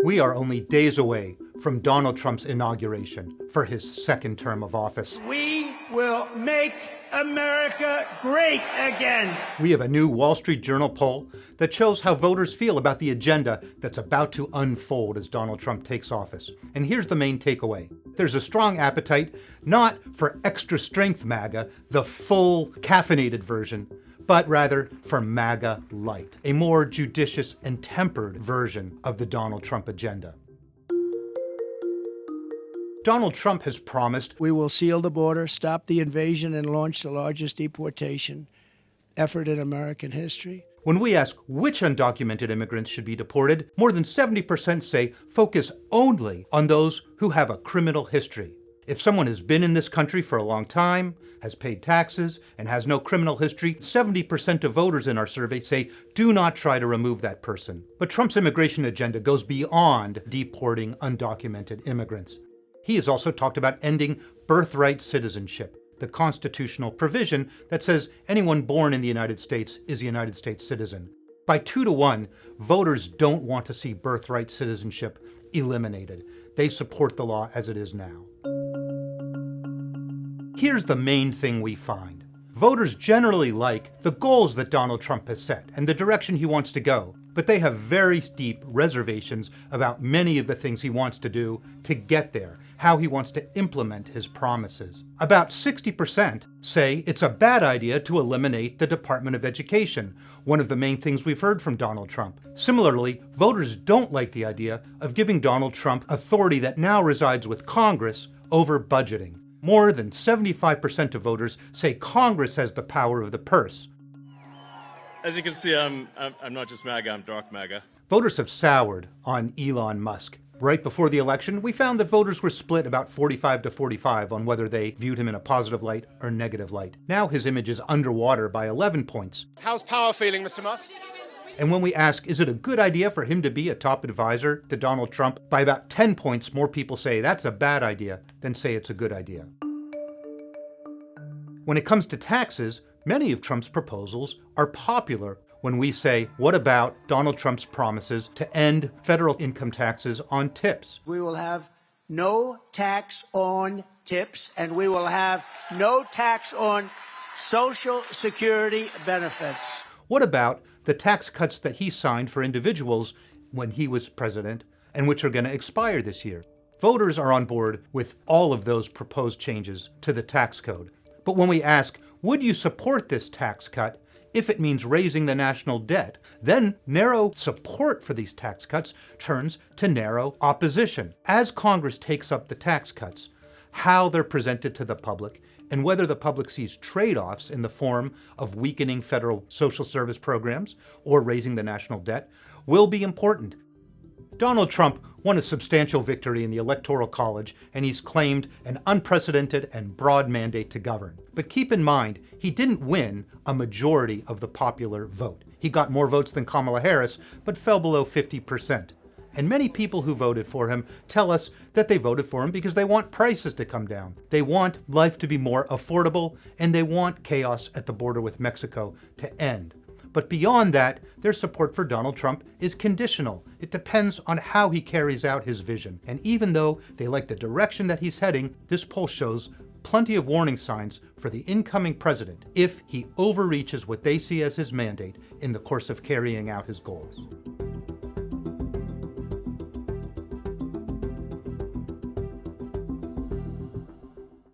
We are only days away from Donald Trump's inauguration for his second term of office. We will make America great again. We have a new Wall Street Journal poll that shows how voters feel about the agenda that's about to unfold as Donald Trump takes office. And here's the main takeaway. There's a strong appetite, not for extra strength MAGA, the full caffeinated version, but rather for MAGA Lite, a more judicious and tempered version of the Donald Trump agenda. Donald Trump has promised, "We will seal the border, stop the invasion, and launch the largest deportation effort in American history." When we ask which undocumented immigrants should be deported, more than 70% say focus only on those who have a criminal history. If someone has been in this country for a long time, has paid taxes, and has no criminal history, 70% of voters in our survey say do not try to remove that person. But Trump's immigration agenda goes beyond deporting undocumented immigrants. He has also talked about ending birthright citizenship, the constitutional provision that says anyone born in the United States is a United States citizen. By 2-1, voters don't want to see birthright citizenship eliminated. They support the law as it is now. Here's the main thing we find. Voters generally like the goals that Donald Trump has set and the direction he wants to go, but they have very deep reservations about many of the things he wants to do to get there, how he wants to implement his promises. About 60% say it's a bad idea to eliminate the Department of Education, one of the main things we've heard from Donald Trump. Similarly, voters don't like the idea of giving Donald Trump authority that now resides with Congress over budgeting. More than 75% of voters say Congress has the power of the purse. As you can see, I'm not just MAGA, I'm dark MAGA. Voters have soured on Elon Musk. Right before the election, we found that voters were split about 45-45 on whether they viewed him in a positive light or negative light. Now his image is underwater by 11 points. How's power feeling, Mr. Musk? And when we ask, is it a good idea for him to be a top advisor to Donald Trump, by about 10 points more people say that's a bad idea than say it's a good idea. When it comes to taxes, many of Trump's proposals are popular when we say, what about Donald Trump's promises to end federal income taxes on tips? We will have no tax on tips, and we will have no tax on Social Security benefits. What about the tax cuts that he signed for individuals when he was president and which are going to expire this year? Voters are on board with all of those proposed changes to the tax code. But when we ask, would you support this tax cut if it means raising the national debt, then narrow support for these tax cuts turns to narrow opposition. As Congress takes up the tax cuts, how they're presented to the public, and whether the public sees trade-offs in the form of weakening federal social service programs or raising the national debt, will be important. Donald Trump won a substantial victory in the Electoral College, and he's claimed an unprecedented and broad mandate to govern. But keep in mind, he didn't win a majority of the popular vote. He got more votes than Kamala Harris, but fell below 50%. And many people who voted for him tell us that they voted for him because they want prices to come down. They want life to be more affordable, and they want chaos at the border with Mexico to end. But beyond that, their support for Donald Trump is conditional. It depends on how he carries out his vision. And even though they like the direction that he's heading, this poll shows plenty of warning signs for the incoming president if he overreaches what they see as his mandate in the course of carrying out his goals.